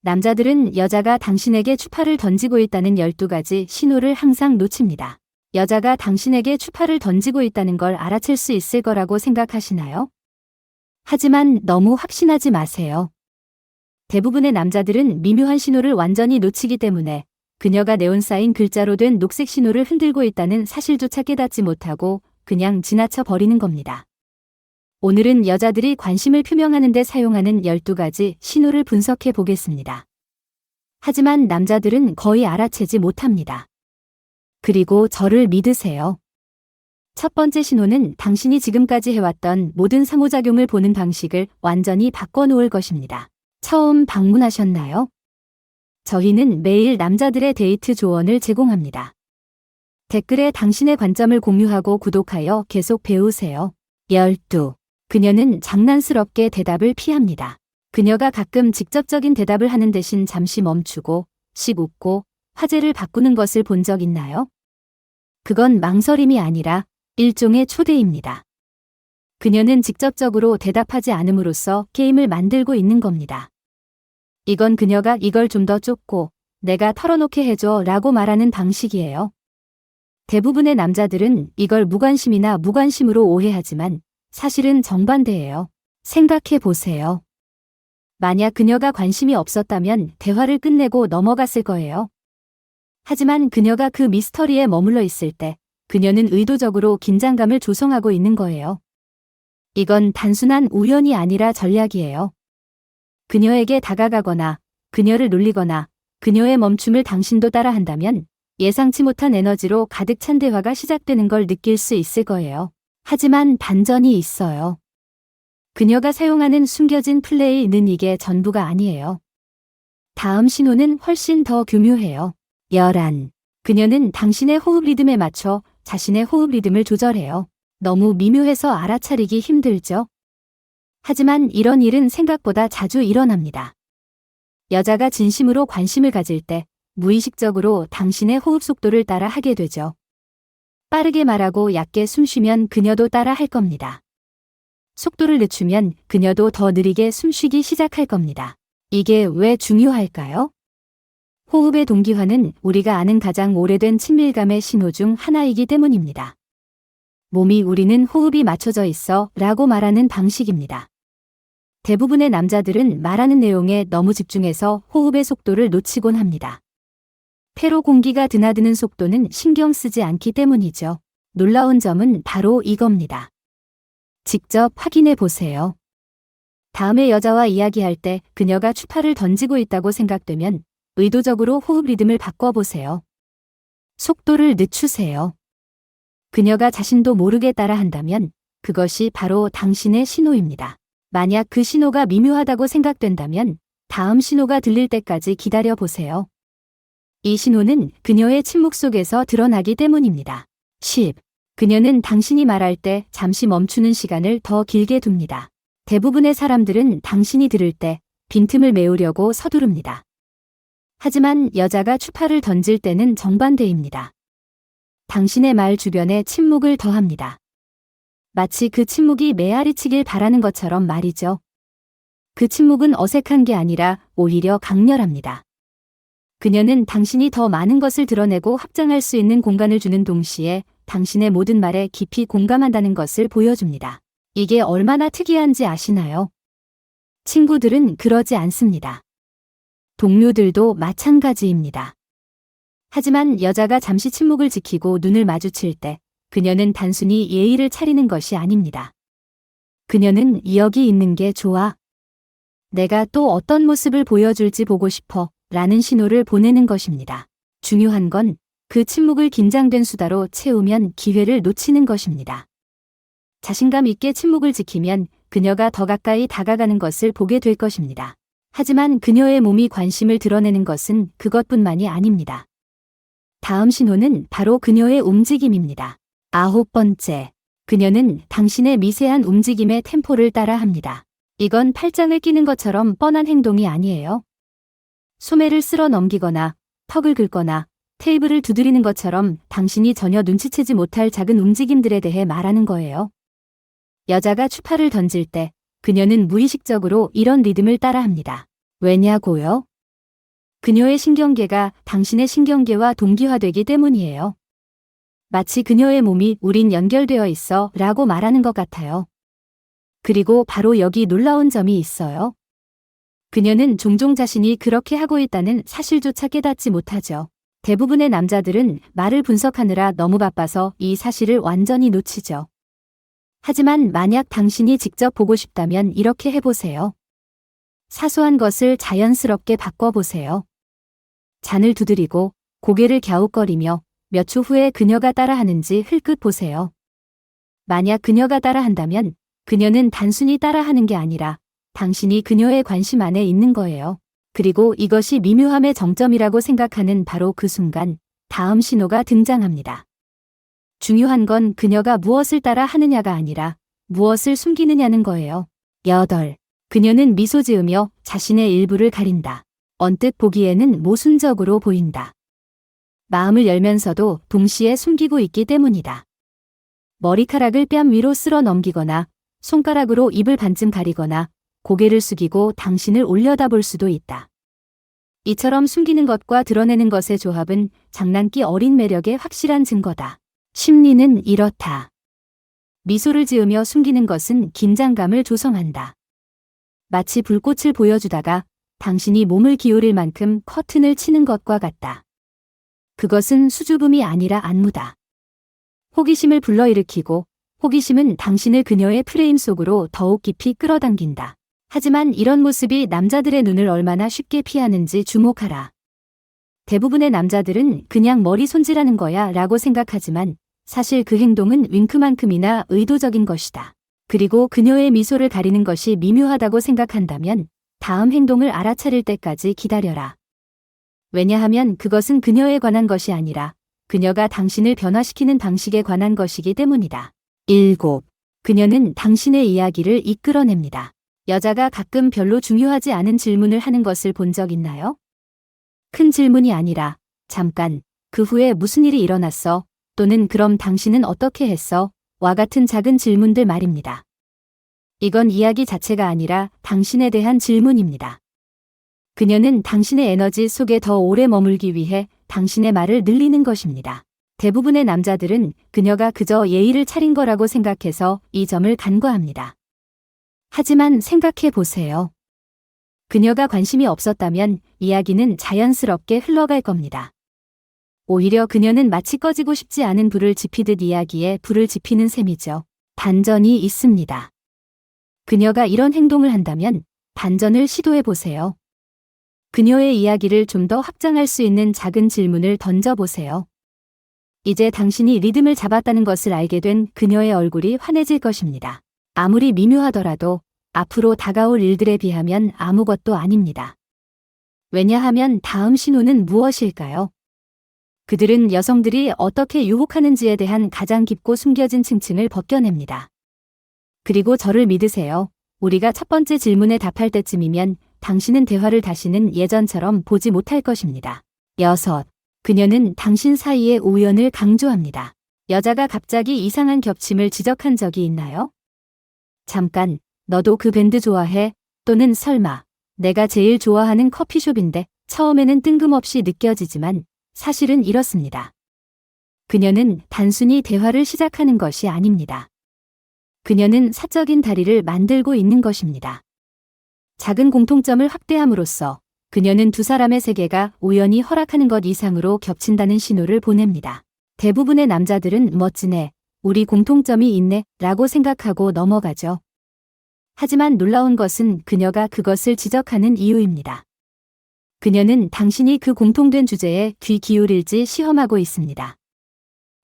남자들은 여자가 당신에게 추파를 던지고 있다는 12가지 신호를 항상 놓칩니다. 여자가 당신에게 추파를 던지고 있다는 걸 알아챌 수 있을 거라고 생각하시나요? 하지만 너무 확신하지 마세요. 대부분의 남자들은 미묘한 신호를 완전히 놓치기 때문에 그녀가 네온사인 글자로 된 녹색 신호를 흔들고 있다는 사실조차 깨닫지 못하고 그냥 지나쳐 버리는 겁니다. 오늘은 여자들이 관심을 표명하는 데 사용하는 12가지 신호를 분석해 보겠습니다. 하지만 남자들은 거의 알아채지 못합니다. 그리고 저를 믿으세요. 첫 번째 신호는 당신이 지금까지 해왔던 모든 상호작용을 보는 방식을 완전히 바꿔놓을 것입니다. 처음 방문하셨나요? 저희는 매일 남자들의 데이트 조언을 제공합니다. 댓글에 당신의 관점을 공유하고 구독하여 계속 배우세요. 12. 그녀는 장난스럽게 대답을 피합니다. 그녀가 가끔 직접적인 대답을 하는 대신 잠시 멈추고 씩 웃고 화제를 바꾸는 것을 본 적 있나요? 그건 망설임이 아니라 일종의 초대입니다. 그녀는 직접적으로 대답하지 않음으로써 게임을 만들고 있는 겁니다. 이건 그녀가 이걸 좀 더 좁고 내가 털어놓게 해줘 라고 말하는 방식이에요. 대부분의 남자들은 이걸 무관심이나 무관심으로 오해하지만 사실은 정반대예요. 생각해 보세요. 만약 그녀가 관심이 없었다면 대화를 끝내고 넘어갔을 거예요. 하지만 그녀가 그 미스터리에 머물러 있을 때 그녀는 의도적으로 긴장감을 조성하고 있는 거예요. 이건 단순한 우연이 아니라 전략이에요. 그녀에게 다가가거나 그녀를 놀리거나 그녀의 멈춤을 당신도 따라한다면 예상치 못한 에너지로 가득 찬 대화가 시작되는 걸 느낄 수 있을 거예요. 하지만 반전이 있어요. 그녀가 사용하는 숨겨진 플레이는 이게 전부가 아니에요. 다음 신호는 훨씬 더 교묘해요. 11. 그녀는 당신의 호흡 리듬에 맞춰 자신의 호흡 리듬을 조절해요. 너무 미묘해서 알아차리기 힘들죠? 하지만 이런 일은 생각보다 자주 일어납니다. 여자가 진심으로 관심을 가질 때 무의식적으로 당신의 호흡 속도를 따라 하게 되죠. 빠르게 말하고 얕게 숨쉬면 그녀도 따라 할 겁니다. 속도를 늦추면 그녀도 더 느리게 숨쉬기 시작할 겁니다. 이게 왜 중요할까요? 호흡의 동기화는 우리가 아는 가장 오래된 친밀감의 신호 중 하나이기 때문입니다. 몸이 우리는 호흡이 맞춰져 있어 라고 말하는 방식입니다. 대부분의 남자들은 말하는 내용에 너무 집중해서 호흡의 속도를 놓치곤 합니다. 폐로 공기가 드나드는 속도는 신경 쓰지 않기 때문이죠. 놀라운 점은 바로 이겁니다. 직접 확인해 보세요. 다음에 여자와 이야기할 때 그녀가 추파를 던지고 있다고 생각되면 의도적으로 호흡 리듬을 바꿔보세요. 속도를 늦추세요. 그녀가 자신도 모르게 따라한다면 그것이 바로 당신의 신호입니다. 만약 그 신호가 미묘하다고 생각된다면 다음 신호가 들릴 때까지 기다려 보세요. 이 신호는 그녀의 침묵 속에서 드러나기 때문입니다. 10. 그녀는 당신이 말할 때 잠시 멈추는 시간을 더 길게 둡니다. 대부분의 사람들은 당신이 들을 때 빈틈을 메우려고 서두릅니다. 하지만 여자가 추파를 던질 때는 정반대입니다. 당신의 말 주변에 침묵을 더합니다. 마치 그 침묵이 메아리치길 바라는 것처럼 말이죠. 그 침묵은 어색한 게 아니라 오히려 강렬합니다. 그녀는 당신이 더 많은 것을 드러내고 확장할 수 있는 공간을 주는 동시에 당신의 모든 말에 깊이 공감한다는 것을 보여줍니다. 이게 얼마나 특이한지 아시나요? 친구들은 그러지 않습니다. 동료들도 마찬가지입니다. 하지만 여자가 잠시 침묵을 지키고 눈을 마주칠 때 그녀는 단순히 예의를 차리는 것이 아닙니다. 그녀는 여기 있는 게 좋아. 내가 또 어떤 모습을 보여줄지 보고 싶어 라는 신호를 보내는 것입니다. 중요한 건 그 침묵을 긴장된 수다로 채우면 기회를 놓치는 것입니다. 자신감 있게 침묵을 지키면 그녀가 더 가까이 다가가는 것을 보게 될 것입니다. 하지만 그녀의 몸이 관심을 드러내는 것은 그것뿐만이 아닙니다. 다음 신호는 바로 그녀의 움직임입니다. 9번째. 그녀는 당신의 미세한 움직임의 템포를 따라합니다. 이건 팔짱을 끼는 것처럼 뻔한 행동이 아니에요. 소매를 쓸어 넘기거나 턱을 긁거나 테이블을 두드리는 것처럼 당신이 전혀 눈치채지 못할 작은 움직임들에 대해 말하는 거예요. 여자가 추파를 던질 때 그녀는 무의식적으로 이런 리듬을 따라합니다. 왜냐고요? 그녀의 신경계가 당신의 신경계와 동기화되기 때문이에요. 마치 그녀의 몸이 우린 연결되어 있어 라고 말하는 것 같아요. 그리고 바로 여기 놀라운 점이 있어요. 그녀는 종종 자신이 그렇게 하고 있다는 사실조차 깨닫지 못하죠. 대부분의 남자들은 말을 분석하느라 너무 바빠서 이 사실을 완전히 놓치죠. 하지만 만약 당신이 직접 보고 싶다면 이렇게 해보세요. 사소한 것을 자연스럽게 바꿔보세요. 잔을 두드리고 고개를 갸웃거리며 몇 초 후에 그녀가 따라하는지 흘끗 보세요. 만약 그녀가 따라한다면 그녀는 단순히 따라하는 게 아니라 당신이 그녀의 관심 안에 있는 거예요. 그리고 이것이 미묘함의 정점이라고 생각하는 바로 그 순간 다음 신호가 등장합니다. 중요한 건 그녀가 무엇을 따라 하느냐가 아니라 무엇을 숨기느냐는 거예요. 8. 그녀는 미소 지으며 자신의 일부를 가린다. 언뜻 보기에는 모순적으로 보인다. 마음을 열면서도 동시에 숨기고 있기 때문이다. 머리카락을 뺨 위로 쓸어 넘기거나 손가락으로 입을 반쯤 가리거나 고개를 숙이고 당신을 올려다볼 수도 있다. 이처럼 숨기는 것과 드러내는 것의 조합은 장난기 어린 매력의 확실한 증거다. 심리는 이렇다. 미소를 지으며 숨기는 것은 긴장감을 조성한다. 마치 불꽃을 보여주다가 당신이 몸을 기울일 만큼 커튼을 치는 것과 같다. 그것은 수줍음이 아니라 안무다. 호기심을 불러일으키고 호기심은 당신을 그녀의 프레임 속으로 더욱 깊이 끌어당긴다. 하지만 이런 모습이 남자들의 눈을 얼마나 쉽게 피하는지 주목하라. 대부분의 남자들은 그냥 머리 손질하는 거야 라고 생각하지만 사실 그 행동은 윙크만큼이나 의도적인 것이다. 그리고 그녀의 미소를 가리는 것이 미묘하다고 생각한다면 다음 행동을 알아차릴 때까지 기다려라. 왜냐하면 그것은 그녀에 관한 것이 아니라 그녀가 당신을 변화시키는 방식에 관한 것이기 때문이다. 7. 그녀는 당신의 이야기를 이끌어냅니다. 여자가 가끔 별로 중요하지 않은 질문을 하는 것을 본 적 있나요? 큰 질문이 아니라 잠깐, 그 후에 무슨 일이 일어났어? 또는 그럼 당신은 어떻게 했어? 와 같은 작은 질문들 말입니다. 이건 이야기 자체가 아니라 당신에 대한 질문입니다. 그녀는 당신의 에너지 속에 더 오래 머물기 위해 당신의 말을 늘리는 것입니다. 대부분의 남자들은 그녀가 그저 예의를 차린 거라고 생각해서 이 점을 간과합니다. 하지만 생각해 보세요. 그녀가 관심이 없었다면 이야기는 자연스럽게 흘러갈 겁니다. 오히려 그녀는 마치 꺼지고 싶지 않은 불을 지피듯 이야기에 불을 지피는 셈이죠. 반전이 있습니다. 그녀가 이런 행동을 한다면 반전을 시도해 보세요. 그녀의 이야기를 좀 더 확장할 수 있는 작은 질문을 던져보세요. 이제 당신이 리듬을 잡았다는 것을 알게 된 그녀의 얼굴이 환해질 것입니다. 아무리 미묘하더라도 앞으로 다가올 일들에 비하면 아무것도 아닙니다. 왜냐하면 다음 신호는 무엇일까요? 그들은 여성들이 어떻게 유혹하는지에 대한 가장 깊고 숨겨진 층층을 벗겨냅니다. 그리고 저를 믿으세요. 우리가 첫 번째 질문에 답할 때쯤이면 당신은 대화를 다시는 예전처럼 보지 못할 것입니다. 6. 그녀는 당신 사이의 우연을 강조합니다. 여자가 갑자기 이상한 겹침을 지적한 적이 있나요? 잠깐, 너도 그 밴드 좋아해? 또는 설마, 내가 제일 좋아하는 커피숍인데 처음에는 뜬금없이 느껴지지만 사실은 이렇습니다. 그녀는 단순히 대화를 시작하는 것이 아닙니다. 그녀는 사적인 다리를 만들고 있는 것입니다. 작은 공통점을 확대함으로써 그녀는 두 사람의 세계가 우연히 허락하는 것 이상으로 겹친다는 신호를 보냅니다. 대부분의 남자들은 멋지네, 우리 공통점이 있네 라고 생각하고 넘어가죠. 하지만 놀라운 것은 그녀가 그것을 지적하는 이유입니다. 그녀는 당신이 그 공통된 주제에 귀 기울일지 시험하고 있습니다.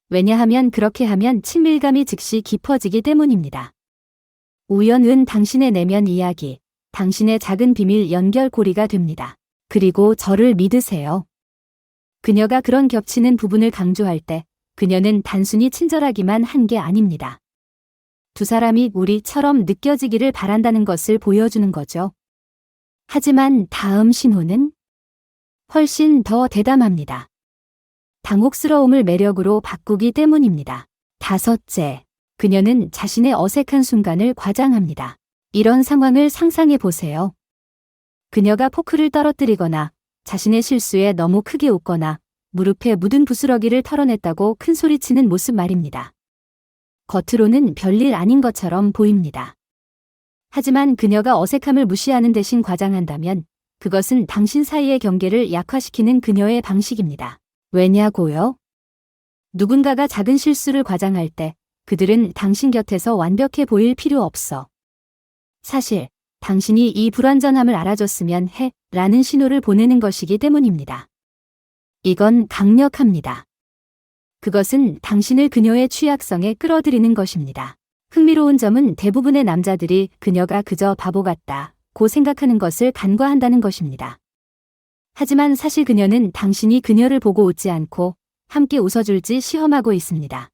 왜냐하면 그렇게 하면 친밀감이 즉시 깊어지기 때문입니다. 우연은 당신의 내면 이야기, 당신의 작은 비밀 연결고리가 됩니다. 그리고 저를 믿으세요. 그녀가 그런 겹치는 부분을 강조할 때 그녀는 단순히 친절하기만 한 게 아닙니다. 두 사람이 우리처럼 느껴지기를 바란다는 것을 보여주는 거죠. 하지만 다음 신호는 훨씬 더 대담합니다. 당혹스러움을 매력으로 바꾸기 때문입니다. 5. 그녀는 자신의 어색한 순간을 과장합니다. 이런 상황을 상상해 보세요. 그녀가 포크를 떨어뜨리거나 자신의 실수에 너무 크게 웃거나 무릎에 묻은 부스러기를 털어냈다고 큰 소리치는 모습 말입니다. 겉으로는 별일 아닌 것처럼 보입니다. 하지만 그녀가 어색함을 무시하는 대신 과장한다면 그것은 당신 사이의 경계를 약화시키는 그녀의 방식입니다. 왜냐고요? 누군가가 작은 실수를 과장할 때 그들은 당신 곁에서 완벽해 보일 필요 없어. 사실 당신이 이 불완전함을 알아줬으면 해 라는 신호를 보내는 것이기 때문입니다. 이건 강력합니다. 그것은 당신을 그녀의 취약성에 끌어들이는 것입니다. 흥미로운 점은 대부분의 남자들이 그녀가 그저 바보 같다고 생각하는 것을 간과한다는 것입니다. 하지만 사실 그녀는 당신이 그녀를 보고 웃지 않고 함께 웃어줄지 시험하고 있습니다.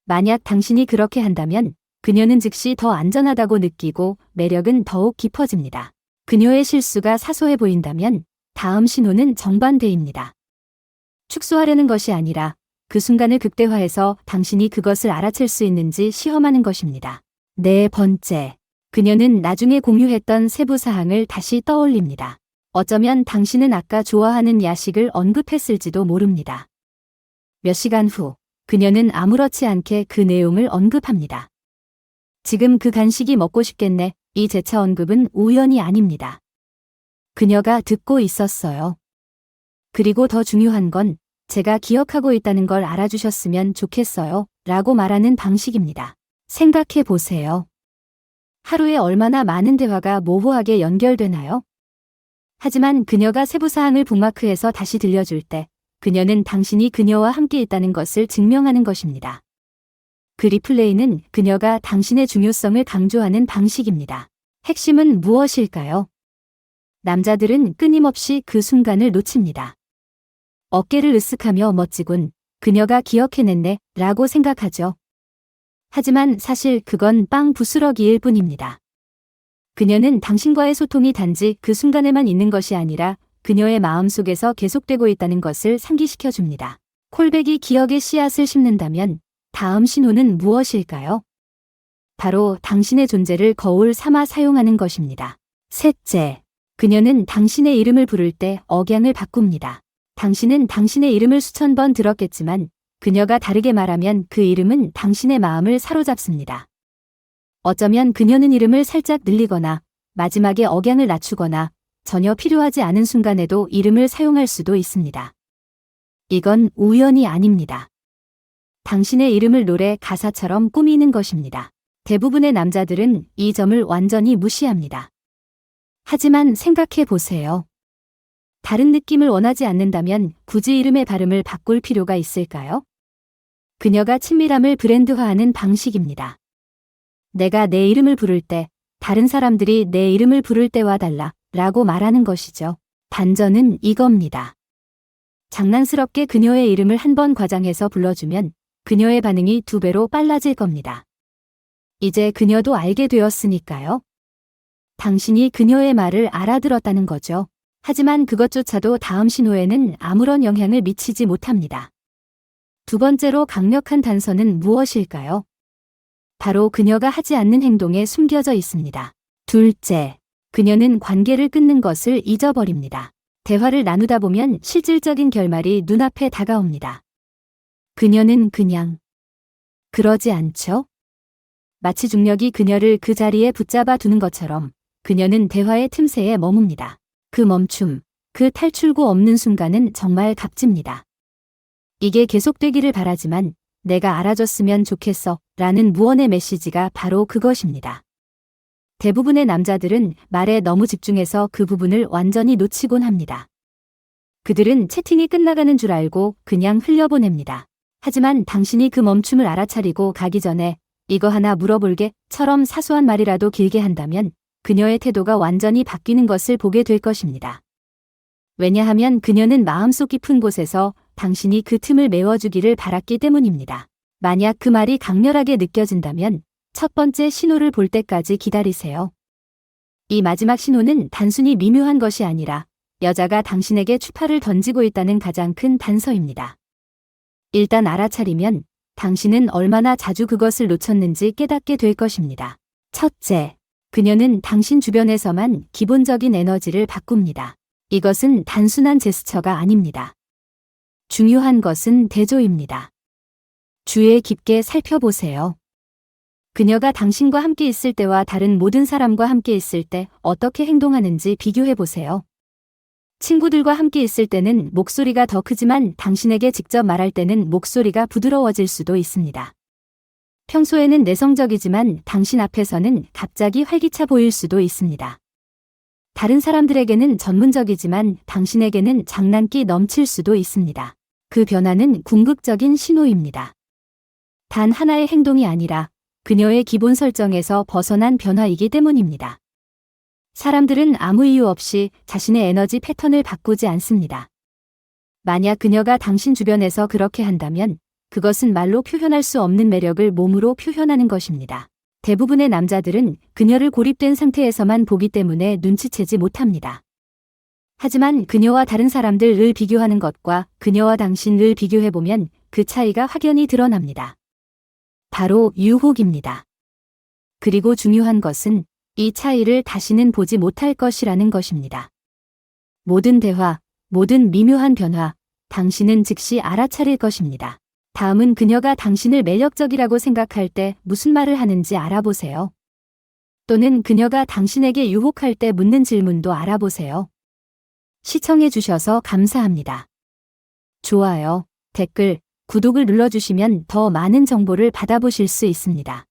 만약 당신이 그렇게 한다면 그녀는 즉시 더 안전하다고 느끼고 매력은 더욱 깊어집니다. 그녀의 실수가 사소해 보인다면 다음 신호는 정반대입니다. 축소하려는 것이 아니라 그 순간을 극대화해서 당신이 그것을 알아챌 수 있는지 시험하는 것입니다. 네 번째, 그녀는 나중에 공유했던 세부 사항을 다시 떠올립니다. 어쩌면 당신은 아까 좋아하는 야식을 언급했을지도 모릅니다. 몇 시간 후, 그녀는 아무렇지 않게 그 내용을 언급합니다. 지금 그 간식이 먹고 싶겠네. 이 재차 언급은 우연이 아닙니다. 그녀가 듣고 있었어요. 그리고 더 중요한 건 제가 기억하고 있다는 걸 알아주셨으면 좋겠어요. 라고 말하는 방식입니다. 생각해 보세요. 하루에 얼마나 많은 대화가 모호하게 연결되나요? 하지만 그녀가 세부사항을 북마크해서 다시 들려줄 때 그녀는 당신이 그녀와 함께 있다는 것을 증명하는 것입니다. 그 리플레이는 그녀가 당신의 중요성을 강조하는 방식입니다. 핵심은 무엇일까요? 남자들은 끊임없이 그 순간을 놓칩니다. 어깨를 으쓱하며 멋지군, 그녀가 기억해냈네 라고 생각하죠. 하지만 사실 그건 빵 부스러기일 뿐입니다. 그녀는 당신과의 소통이 단지 그 순간에만 있는 것이 아니라 그녀의 마음속에서 계속되고 있다는 것을 상기시켜 줍니다. 콜백이 기억의 씨앗을 심는다면 다음 신호는 무엇일까요? 바로 당신의 존재를 거울 삼아 사용하는 것입니다. 셋째, 그녀는 당신의 이름을 부를 때 억양을 바꿉니다. 당신은 당신의 이름을 수천 번 들었겠지만 그녀가 다르게 말하면 그 이름은 당신의 마음을 사로잡습니다. 어쩌면 그녀는 이름을 살짝 늘리거나 마지막에 억양을 낮추거나 전혀 필요하지 않은 순간에도 이름을 사용할 수도 있습니다. 이건 우연이 아닙니다. 당신의 이름을 노래 가사처럼 꾸미는 것입니다. 대부분의 남자들은 이 점을 완전히 무시합니다. 하지만 생각해 보세요. 다른 느낌을 원하지 않는다면 굳이 이름의 발음을 바꿀 필요가 있을까요? 그녀가 친밀함을 브랜드화하는 방식입니다. 내가 내 이름을 부를 때 다른 사람들이 내 이름을 부를 때와 달라 라고 말하는 것이죠. 반전은 이겁니다. 장난스럽게 그녀의 이름을 한 번 과장해서 불러주면 그녀의 반응이 2배로 빨라질 겁니다. 이제 그녀도 알게 되었으니까요. 당신이 그녀의 말을 알아들었다는 거죠. 하지만 그것조차도 다음 신호에는 아무런 영향을 미치지 못합니다. 두 번째로 강력한 단서는 무엇일까요? 바로 그녀가 하지 않는 행동에 숨겨져 있습니다. 둘째, 그녀는 관계를 끊는 것을 잊어버립니다. 대화를 나누다 보면 실질적인 결말이 눈앞에 다가옵니다. 그녀는 그냥 그러지 않죠? 마치 중력이 그녀를 그 자리에 붙잡아 두는 것처럼 그녀는 대화의 틈새에 머뭅니다. 그 멈춤, 그 탈출구 없는 순간은 정말 값집니다. 이게 계속되기를 바라지만 내가 알아줬으면 좋겠어 라는 무언의 메시지가 바로 그것입니다. 대부분의 남자들은 말에 너무 집중해서 그 부분을 완전히 놓치곤 합니다. 그들은 채팅이 끝나가는 줄 알고 그냥 흘려보냅니다. 하지만 당신이 그 멈춤을 알아차리고 가기 전에 이거 하나 물어볼게처럼 사소한 말이라도 길게 한다면 그녀의 태도가 완전히 바뀌는 것을 보게 될 것입니다. 왜냐하면 그녀는 마음속 깊은 곳에서 당신이 그 틈을 메워주기를 바랐기 때문입니다. 만약 그 말이 강렬하게 느껴진다면 첫 번째 신호를 볼 때까지 기다리세요. 이 마지막 신호는 단순히 미묘한 것이 아니라 여자가 당신에게 추파를 던지고 있다는 가장 큰 단서입니다. 일단 알아차리면 당신은 얼마나 자주 그것을 놓쳤는지 깨닫게 될 것입니다. 첫째, 그녀는 당신 주변에서만 기본적인 에너지를 바꿉니다. 이것은 단순한 제스처가 아닙니다. 중요한 것은 대조입니다. 주의 깊게 살펴보세요. 그녀가 당신과 함께 있을 때와 다른 모든 사람과 함께 있을 때 어떻게 행동하는지 비교해 보세요. 친구들과 함께 있을 때는 목소리가 더 크지만 당신에게 직접 말할 때는 목소리가 부드러워질 수도 있습니다. 평소에는 내성적이지만 당신 앞에서는 갑자기 활기차 보일 수도 있습니다. 다른 사람들에게는 전문적이지만 당신에게는 장난기 넘칠 수도 있습니다. 그 변화는 궁극적인 신호입니다. 단 하나의 행동이 아니라 그녀의 기본 설정에서 벗어난 변화이기 때문입니다. 사람들은 아무 이유 없이 자신의 에너지 패턴을 바꾸지 않습니다. 만약 그녀가 당신 주변에서 그렇게 한다면 그것은 말로 표현할 수 없는 매력을 몸으로 표현하는 것입니다. 대부분의 남자들은 그녀를 고립된 상태에서만 보기 때문에 눈치채지 못합니다. 하지만 그녀와 다른 사람들을 비교하는 것과 그녀와 당신을 비교해보면 그 차이가 확연히 드러납니다. 바로 유혹입니다. 그리고 중요한 것은 이 차이를 다시는 보지 못할 것이라는 것입니다. 모든 대화, 모든 미묘한 변화, 당신은 즉시 알아차릴 것입니다. 다음은 그녀가 당신을 매력적이라고 생각할 때 무슨 말을 하는지 알아보세요. 또는 그녀가 당신에게 유혹할 때 묻는 질문도 알아보세요. 시청해 주셔서 감사합니다. 좋아요, 댓글, 구독을 눌러주시면 더 많은 정보를 받아보실 수 있습니다.